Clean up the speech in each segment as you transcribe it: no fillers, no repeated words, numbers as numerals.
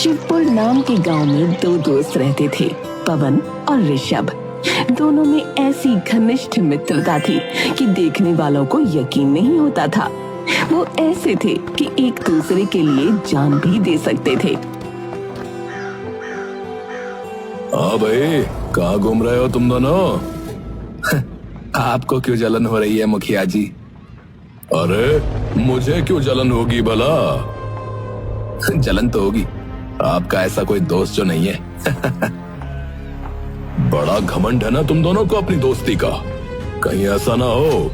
शिवपुर नाम के गांव में दो दोस्त रहते थे, पवन और ऋषभ। दोनों में ऐसी घनिष्ठ मित्रता थी कि देखने वालों को यकीन नहीं होता था। वो ऐसे थे कि एक दूसरे के लिए जान भी दे सकते थे। हाँ भाई, कहाँ घूम रहे हो तुम दोनों? आपको क्यों जलन हो रही है मुखिया जी? अरे मुझे क्यों जलन होगी भला? जलन तो होगी, आपका ऐसा कोई दोस्त जो नहीं है। बड़ा घमंड है ना तुम दोनों को अपनी दोस्ती का। कहीं ऐसा ना हो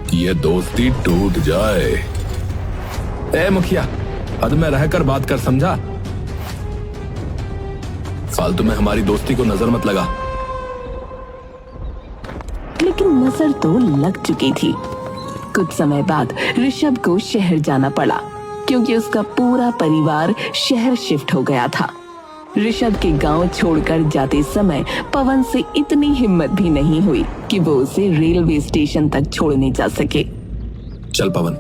कि ये दोस्ती टूट जाए। ए मुखिया, हद में रहकर बात कर, समझा? फालतू में हमारी दोस्ती को नजर मत लगा। लेकिन नजर तो लग चुकी थी। कुछ समय बाद ऋषभ को शहर जाना पड़ा क्योंकि उसका पूरा परिवार शहर शिफ्ट हो गया था। ऋषभ के गांव छोड़कर जाते समय पवन से इतनी हिम्मत भी नहीं हुई कि वो उसे रेलवे स्टेशन तक छोड़ने जा सके। चल पवन,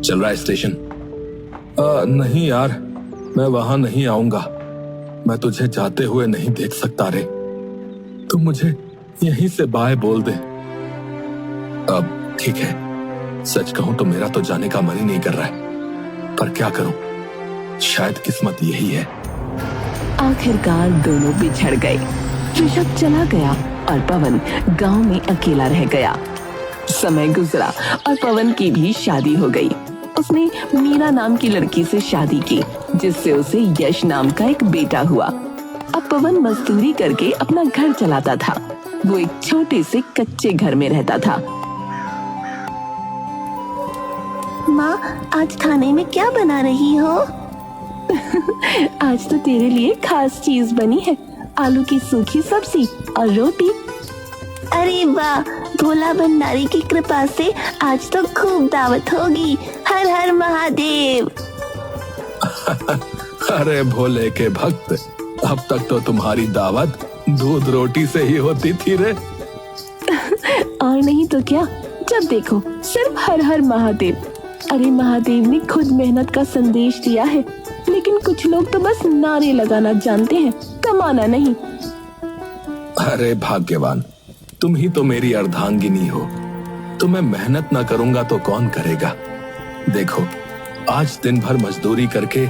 चल रहा है स्टेशन? नहीं यार, मैं वहां नहीं आऊंगा। मैं तुझे जाते हुए नहीं देख सकता रे। तुम मुझे यहीं से बाय बोल दे। अब ठीक है, सच कहूं तो मेरा तो जाने का मन ही नहीं कर रहा है, पर क्या करूं, शायद किस्मत यही है। आखिरकार दोनों बिछड़ गए। ऋषभ चला गया और पवन गांव में अकेला रह गया। समय गुजरा और पवन की भी शादी हो गई। उसने मीरा नाम की लड़की से शादी की, जिससे उसे यश नाम का एक बेटा हुआ। अब पवन मजदूरी करके अपना घर चलाता था। वो एक छोटे से कच्चे घर में रहता था। माँ, आज खाने में क्या बना रही हो? आज तो तेरे लिए खास चीज बनी है, आलू की सूखी सब्जी और रोटी। अरे वाह, भोला भंडारी की कृपा से आज तो खूब दावत होगी। हर हर महादेव। अरे भोले के भक्त, अब तक तो तुम्हारी दावत दूध रोटी से ही होती थी रे। और नहीं तो क्या, जब देखो सिर्फ हर हर महादेव। अरे महादेव ने खुद मेहनत का संदेश दिया है, लेकिन कुछ लोग तो बस नारे लगाना जानते हैं, कमाना नहीं। अरे भाग्यवान, तुम ही तो मेरी अर्धांगिनी हो। तो मैं मेहनत ना करूंगा तो कौन करेगा? देखो, आज दिन भर मजदूरी करके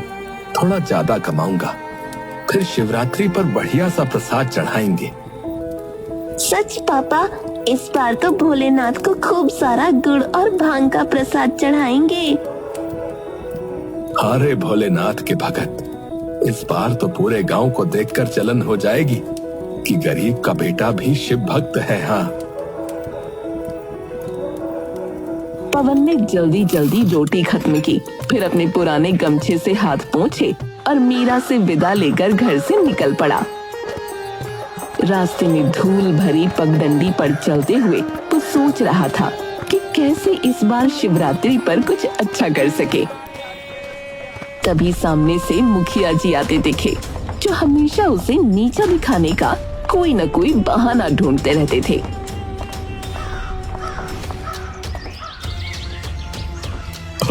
थोड़ा ज्यादा कमाऊंगा, फिर शिवरात्रि पर बढ़िया सा प्रसाद चढ़ाएंगे। सच पापा, इस बार तो भोलेनाथ को खूब सारा गुड़ और भांग का प्रसाद चढ़ाएंगे। अरे भोलेनाथ के भगत, इस बार तो पूरे गांव को देखकर जलन हो जाएगी कि गरीब का बेटा भी शिव भक्त है। हाँ, पवन ने जल्दी जल्दी रोटी खत्म की, फिर अपने पुराने गमछे से हाथ पोंछे और मीरा से विदा लेकर घर से निकल पड़ा। रास्ते में धूल भरी पगडंडी पर चलते हुए वो सोच रहा था कि कैसे इस बार शिवरात्रि पर कुछ अच्छा कर सके। तभी सामने से मुखिया जी आते दिखे, जो हमेशा उसे नीचा दिखाने का कोई न कोई बहाना ढूंढते रहते थे।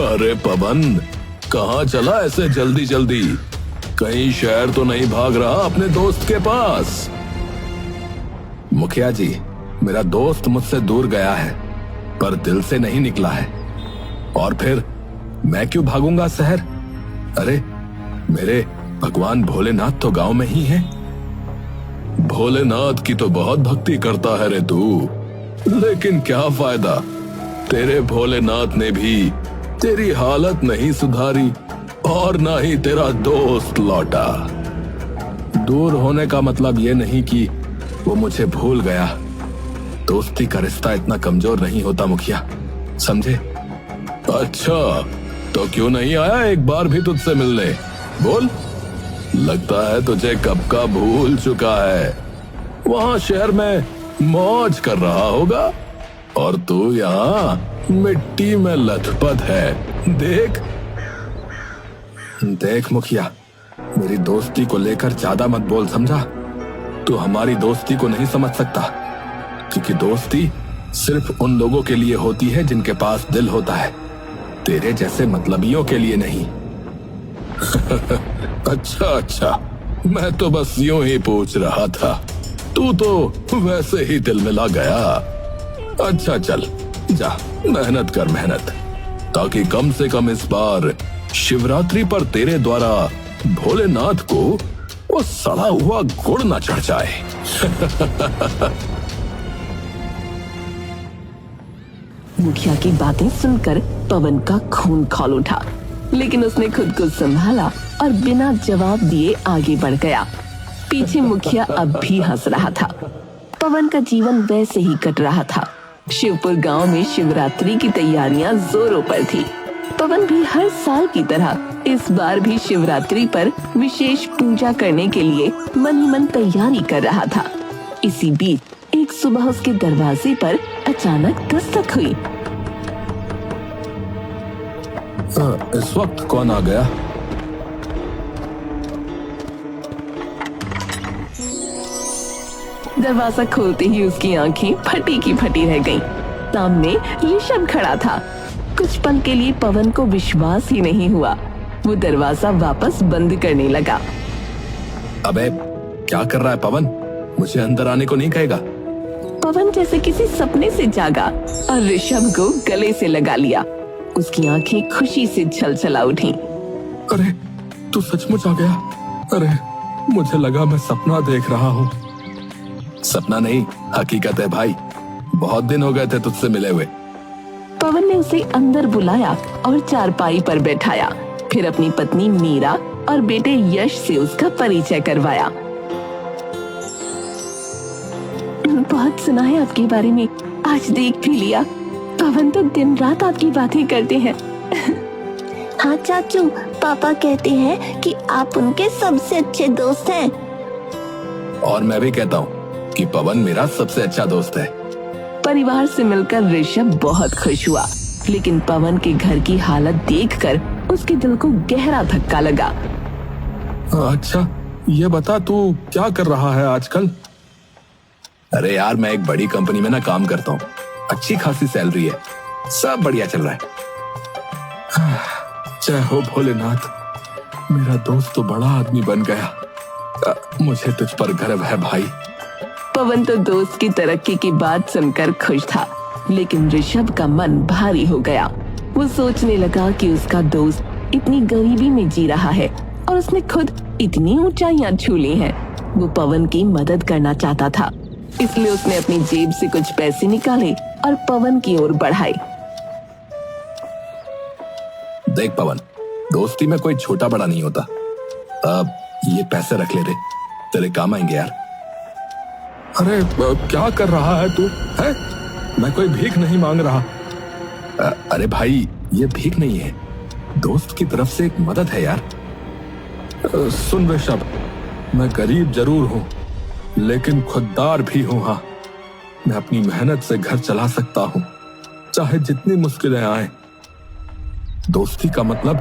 अरे पवन, कहाँ चला ऐसे जल्दी जल्दी? कहीं शहर तो नहीं भाग रहा अपने दोस्त के पास? मुखिया जी, मेरा दोस्त मुझसे दूर गया है, पर दिल से नहीं निकला है। और फिर मैं क्यों भागूंगा शहर? अरे मेरे भगवान भोलेनाथ तो गांव में ही हैं। भोलेनाथ की तो बहुत भक्ति करता है रे तू, लेकिन क्या फायदा, तेरे भोलेनाथ ने भी तेरी हालत नहीं सुधारी और ना ही तेरा दोस्त लौटा। दूर होने का मतलब ये नहीं कि वो मुझे भूल गया। दोस्ती का रिश्ता इतना कमजोर नहीं होता मुखिया, समझे? अच्छा, तो क्यों नहीं आया एक बार भी तुझसे मिलने? बोल, लगता है तुझे कब का भूल चुका है। वहां शहर में मौज कर रहा होगा और तू यहाँ मिट्टी में लथपथ है। देख देख मुखिया, मेरी दोस्ती को लेकर ज्यादा मत बोल, समझा? तू हमारी दोस्ती को नहीं समझ सकता, क्योंकि दोस्ती सिर्फ उन लोगों के लिए होती है जिनके पास दिल होता है, तेरे जैसे मतलबियों के लिए नहीं। अच्छा अच्छा, मैं तो बस यूं ही पूछ रहा था। तू तो वैसे ही दिल में ला गया। अच्छा चल जा, मेहनत कर मेहनत, ताकि कम से कम इस बार शिवरात्रि पर तेरे द्वारा भोलेनाथ को वो सड़ा हुआ गुड़ न चढ़ जाए। मुखिया की बातें सुनकर पवन का खून खौल उठा, लेकिन उसने खुद को संभाला और बिना जवाब दिए आगे बढ़ गया। पीछे मुखिया अब भी हंस रहा था। पवन का जीवन वैसे ही कट रहा था। शिवपुर गांव में शिवरात्रि की तैयारियां जोरों पर थी। पवन भी हर साल की तरह इस बार भी शिवरात्रि पर विशेष पूजा करने के लिए मन ही मन तैयारी कर रहा था। इसी बीच एक सुबह उसके दरवाजे पर अचानक दस्तक हुई। इस वक्त कौन आ गया? दरवाजा खोलते ही उसकी आंखें फटी की फटी रह गईं। सामने ऋषभ खड़ा था। कुछ पल के लिए पवन को विश्वास ही नहीं हुआ। वो दरवाजा वापस बंद करने लगा। अबे क्या कर रहा है पवन? मुझे अंदर आने को नहीं कहेगा? पवन जैसे किसी सपने से जागा और ऋषभ को गले से लगा लिया। उसकी आंखें खुशी से छलछला उठी। अरे तू सचमुच आ गया? अरे मुझे लगा मैं सपना देख रहा हूँ। सपना नहीं, हकीकत है भाई। बहुत दिन हो गए थे तुझसे मिले हुए। पवन ने उसे अंदर बुलाया और चारपाई पर बैठाया। फिर अपनी पत्नी मीरा और बेटे यश से उसका परिचय करवाया। बहुत सुना है आपके बारे में, आज देख भी लिया। पवन तो दिन रात आपकी बातें करते हैं। हाँ चाचू, पापा कहते हैं कि आप उनके सबसे अच्छे दोस्त हैं। और मैं भी कहता हूँ कि पवन मेरा सबसे अच्छा दोस्त है। परिवार से मिलकर ऋषभ बहुत खुश हुआ, लेकिन पवन के घर की हालत देखकर उसके दिल को गहरा धक्का लगा। अच्छा ये बता, तू क्या कर रहा है आजकल? अरे यार, मैं एक बड़ी कंपनी में ना काम करता हूँ। अच्छी खासी सैलरी है, सब बढ़िया चल रहा है। जय हो भोलेनाथ, मेरा दोस्त तो बड़ा आदमी बन गया। मुझे तुझ पर गर्व है भाई। पवन तो दोस्त की तरक्की की बात सुनकर खुश था, लेकिन ऋषभ का मन भारी हो गया। वो सोचने लगा कि उसका दोस्त इतनी गरीबी में जी रहा है और उसने खुद इतनी ऊंचाइयां छू ली हैं। वो पवन की मदद करना चाहता था, इसलिए उसने अपनी जेब से कुछ पैसे निकाले और पवन की ओर बढ़ाए। देख पवन, दोस्ती में कोई छोटा बड़ा नहीं होता। अब ये पैसे रख ले रे, तेरे काम आएंगे यार। अरे क्या कर रहा है तू? है? मैं कोई भीख नहीं मांग रहा। अरे भाई, ये भीख नहीं है, दोस्त की तरफ से एक मदद है यार। सुन ऋषभ, मैं गरीब जरूर हूँ, लेकिन खुददार भी हूँ। हाँ, मैं अपनी मेहनत से घर चला सकता हूँ, चाहे जितनी मुश्किलें आए। दोस्ती का मतलब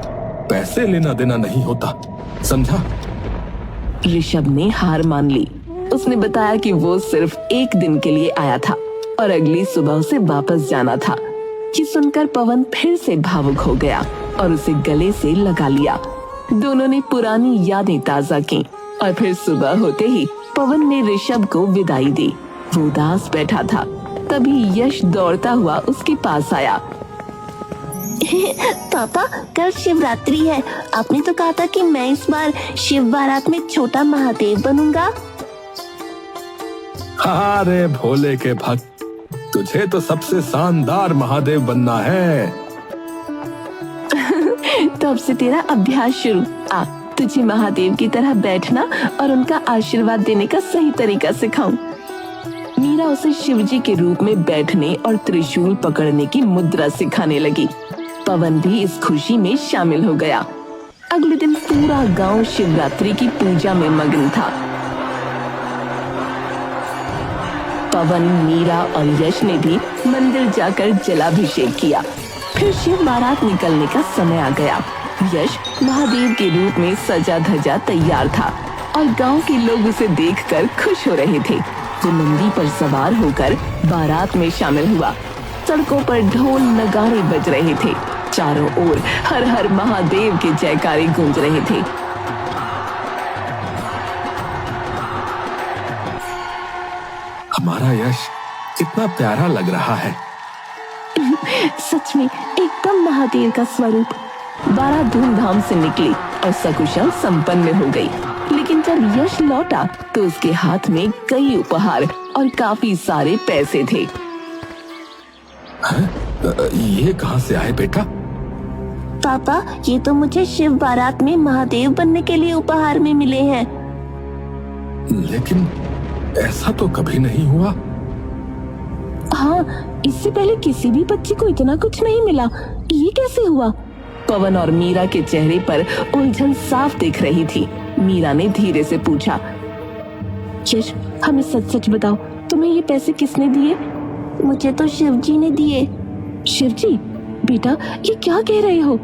पैसे लेना देना नहीं होता, समझा? ऋषभ ने हार मान ली। उसने बताया कि वो सिर्फ एक दिन के लिए आया था और अगली सुबह उसे वापस जाना था। ये सुनकर पवन फिर से भावुक हो गया और उसे गले से लगा लिया। दोनों ने पुरानी यादें ताजा की और फिर सुबह होते ही पवन ने ऋषभ को विदाई दी। वो उदास बैठा था, तभी यश दौड़ता हुआ उसके पास आया। पापा, कल शिवरात्रि है। आपने तो कहा था कि मैं इस बार शिव बारात में छोटा महादेव बनूंगा। अरे भोले के भक्त, तुझे तो सबसे शानदार महादेव बनना है। तो अब से तेरा अभ्यास शुरू। आ, तुझे महादेव की तरह बैठना और उनका आशीर्वाद देने का सही तरीका सिखाऊं। मीरा उसे शिवजी के रूप में बैठने और त्रिशूल पकड़ने की मुद्रा सिखाने लगी। पवन भी इस खुशी में शामिल हो गया। अगले दिन पूरा गांव शिवरात्रि की पूजा में मग्न था। पवन, मीरा और यश ने भी मंदिर जाकर जलाभिषेक किया। फिर शिव बारात निकलने का समय आ गया। यश महादेव के रूप में सजा धजा तैयार था और गांव के लोग उसे देखकर खुश हो रहे थे। वो नंदी पर सवार होकर बारात में शामिल हुआ। सड़कों पर ढोल नगाड़े बज रहे थे। चारों ओर हर हर महादेव के जयकारे गूंज रहे थे। हमारा यश कितना प्यारा लग रहा है। सच में एकदम महादेव का स्वरूप। बारात धूमधाम से निकली और सकुशल संपन्न हो गई। लेकिन जब यश लौटा तो उसके हाथ में कई उपहार और काफी सारे पैसे थे। ये कहाँ से आए बेटा? पापा, ये तो मुझे शिव बारात में महादेव बनने के लिए उपहार में मिले हैं। लेकिन ऐसा तो कभी नहीं हुआ। हाँ, इससे पहले किसी भी बच्चे को इतना कुछ नहीं मिला। ये कैसे हुआ? पवन और मीरा के चेहरे पर उलझन साफ दिख रही थी। मीरा ने धीरे से पूछा, यश, हमें सच सच बताओ, तुम्हें ये पैसे किसने दिए? मुझे तो शिव जी ने दिए। शिव जी? बेटा, ये क्या कह रहे हो?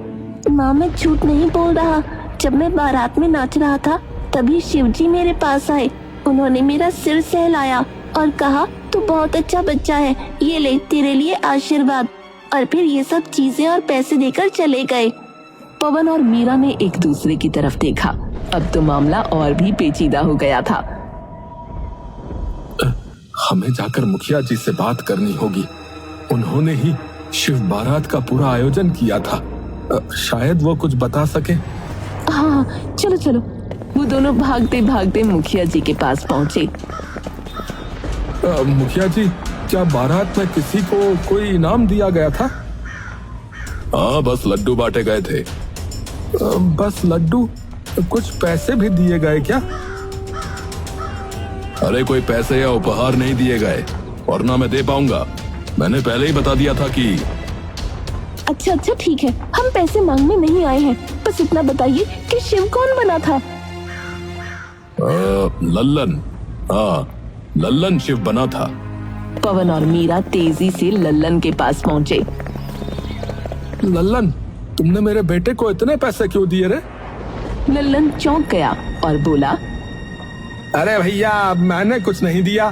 माँ, मैं झूठ नहीं बोल रहा। जब मैं बारात में नाच रहा था तभी शिव जी मेरे पास आए। उन्होंने मेरा सिर सहलाया और कहा, तू बहुत अच्छा बच्चा है, ये ले तेरे लिए आशीर्वाद। और फिर ये सब चीजें और पैसे देकर चले गए। पवन और मीरा ने एक दूसरे की तरफ देखा। अब तो मामला और भी पेचीदा हो गया था। हमें जाकर मुखिया जी से बात करनी होगी। उन्होंने ही शिव बारात का पूरा आयोजन किया था। शायद वो कुछ बता सके। हाँ, चलो चलो। वो दोनों भागते भागते मुखिया जी के पास पहुँचे। मुखिया जी, क्या बारात में किसी को कोई इनाम दिया गया था? हाँ, बस लड्डू बांटे गए थे। बस लड्डू? कुछ पैसे भी दिए गए क्या? अरे कोई पैसे या उपहार नहीं दिए गए, और ना मैं दे पाऊंगा। मैंने पहले ही बता दिया था कि। अच्छा अच्छा, ठीक है, हम पैसे मांगने नहीं आए हैं। बस इतना बताइए कि शिव कौन बना था? लल्लन। हाँ, लल्लन शिव बना था। पवन और मीरा तेजी से लल्लन के पास पहुंचे। लल्लन, तुमने मेरे बेटे को इतने पैसे क्यों दिए रे? लल्लन चौंक गया और बोला, अरे भैया, मैंने कुछ नहीं दिया।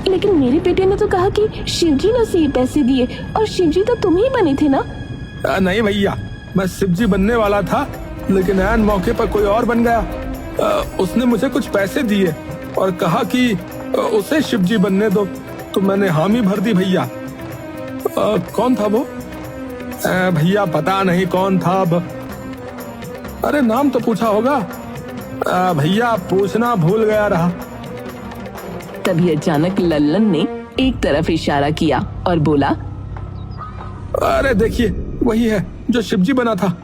लेकिन मेरे बेटे ने तो कहा कि शिवजी ने उसे ये पैसे दिए, और शिवजी तो तुम ही बने थे ना? नहीं भैया, मैं शिवजी बनने वाला था, लेकिन ऐन मौके पर कोई और बन गया। उसने मुझे कुछ पैसे दिए और कहा कि उसे शिवजी बनने दो, तो मैंने हामी भर दी भैया। कौन था वो? भैया पता नहीं कौन था अब। अरे नाम तो पूछा होगा। भैया पूछना भूल गया रहा। तभी अचानक लल्लन ने एक तरफ इशारा किया और बोला, अरे देखिए, वही है जो शिवजी बना था।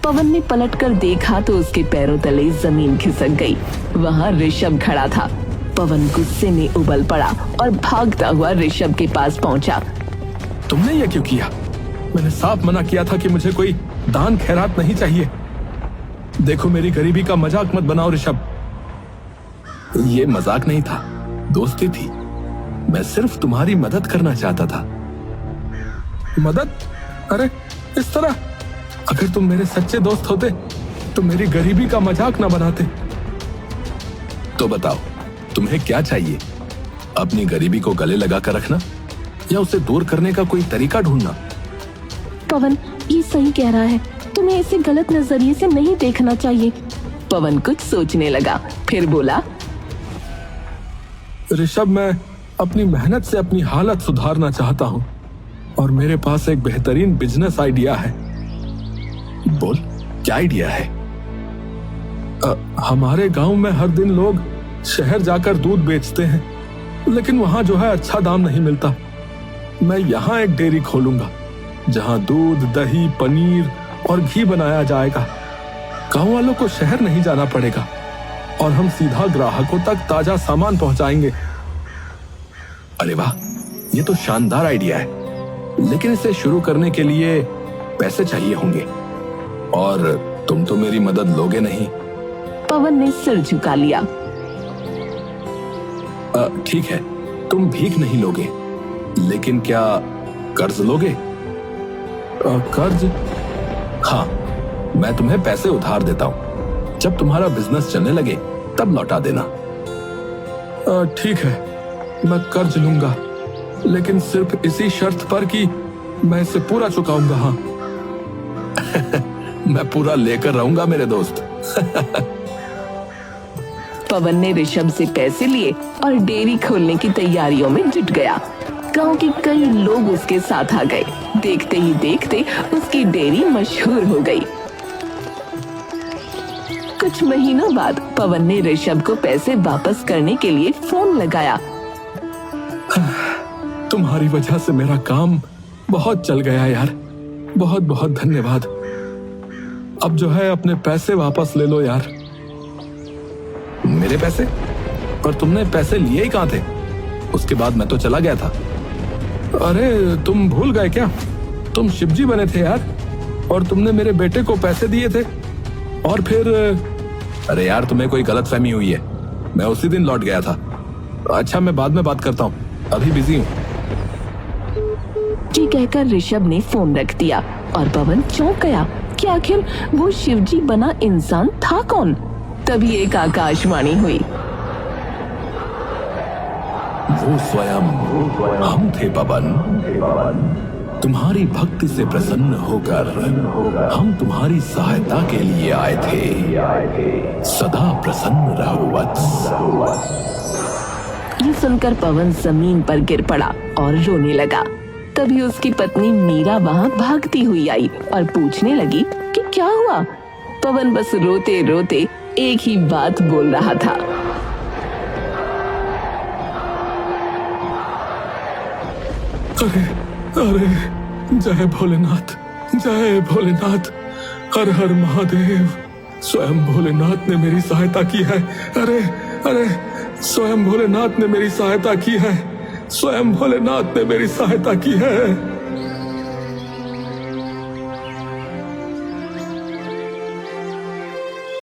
पवन ने पलटकर देखा तो उसके पैरों तले जमीन खिसक गई। वहाँ ऋषभ खड़ा था। पवन गुस्से में उबल पड़ा और भागता हुआ ऋषभ के पास पहुंचा। तुमने ये क्यों किया? मैंने साफ मना किया था कि मुझे कोई दान खैरात नहीं चाहिए। देखो, मेरी गरीबी का मजाक मत बनाओ ऋषभ। ये मजाक नहीं था, दोस्ती थी। मैं सिर्फ तुम्हारी मदद करना चाहता था। मदद? अरे इस तरह? अगर तुम मेरे सच्चे दोस्त होते तो मेरी गरीबी का मजाक ना बनाते। तो बताओ, तुम्हें क्या चाहिए? अपनी गरीबी को गले लगा कर रखना या उसे दूर करने का कोई तरीका ढूंढना? पवन ये सही कह रहा है, तुम्हें इसे गलत नजरिए से नहीं देखना चाहिए। पवन कुछ सोचने लगा, फिर बोला, ऋषभ, मैं अपनी मेहनत से अपनी हालत सुधारना चाहता हूँ और मेरे पास एक बेहतरीन बिजनेस आइडिया है। बोल, क्या आइडिया है? हमारे गांव में हर दिन लोग शहर जाकर दूध बेचते हैं, लेकिन वहां जो है अच्छा दाम नहीं मिलता। मैं यहाँ एक डेयरी खोलूंगा जहां दूध, दही, पनीर और घी बनाया जाएगा। गांव वालों को शहर नहीं जाना पड़ेगा और हम सीधा ग्राहकों तक ताजा सामान पहुंचाएंगे। अरे वाह, ये तो शानदार आइडिया है, लेकिन इसे शुरू करने के लिए पैसे चाहिए होंगे और तुम तो मेरी मदद लोगे नहीं। पवन ने सिर झुका लिया। ठीक है, तुम भीख नहीं लोगे, लेकिन क्या कर्ज लोगे? कर्ज? हाँ, मैं तुम्हें पैसे उधार देता हूँ। जब तुम्हारा बिजनेस चलने लगे तब लौटा देना। ठीक है, मैं कर्ज लूंगा, लेकिन सिर्फ इसी शर्त पर कि मैं इसे पूरा चुकाऊंगा। हाँ मैं पूरा लेकर रहूंगा मेरे दोस्त। पवन ने ऋषभ से पैसे लिए और डेयरी खोलने की तैयारियों में जुट गया। गांव के कई लोग उसके साथ आ गए। देखते ही देखते उसकी डेयरी मशहूर हो गई। कुछ महीनों बाद पवन ने ऋषभ को पैसे वापस करने के लिए फोन लगाया। तुम्हारी वजह से मेरा काम बहुत चल गया यार, बहुत बहुत धन्यवाद। अब जो है अपने पैसे वापस ले लो यार। मेरे पैसे? पर तुमने पैसे लिए ही कहाँ थे? उसके बाद मैं तो चला गया था। अरे तुम भूल गए क्या? तुम शिवजी बने थे यार, और तुमने मेरे बेटे को पैसे दिए थे। और फिर अरे यार तुम्हें कोई गलतफहमी हुई है, मैं उसी दिन लौट गया था। अच्छा मैं बाद में बात करता हूँ, अभी बिजी हूँ। जी कहकर ऋषभ ने फोन रख दिया और पवन चौंक गया कि आखिर वो शिवजी बना इंसान था कौन। तभी एक आकाशवाणी हुई। वो स्वयं हम थे पवन। तुम्हारी भक्ति से प्रसन्न होकर हम तुम्हारी सहायता के लिए आए थे। सदा प्रसन्न रहो वत्स। ये सुनकर पवन जमीन पर गिर पड़ा और रोने लगा। तभी उसकी पत्नी मीरा वहाँ भागती हुई आई और पूछने लगी कि क्या हुआ। पवन बस रोते रोते एक ही बात बोल रहा था। अरे अरे जय भोलेनाथ, जय भोलेनाथ, हर हर महादेव। स्वयं भोलेनाथ ने मेरी सहायता की है। अरे अरे स्वयं भोलेनाथ ने मेरी सहायता की है। स्वयं भोलेनाथ ने मेरी सहायता की है।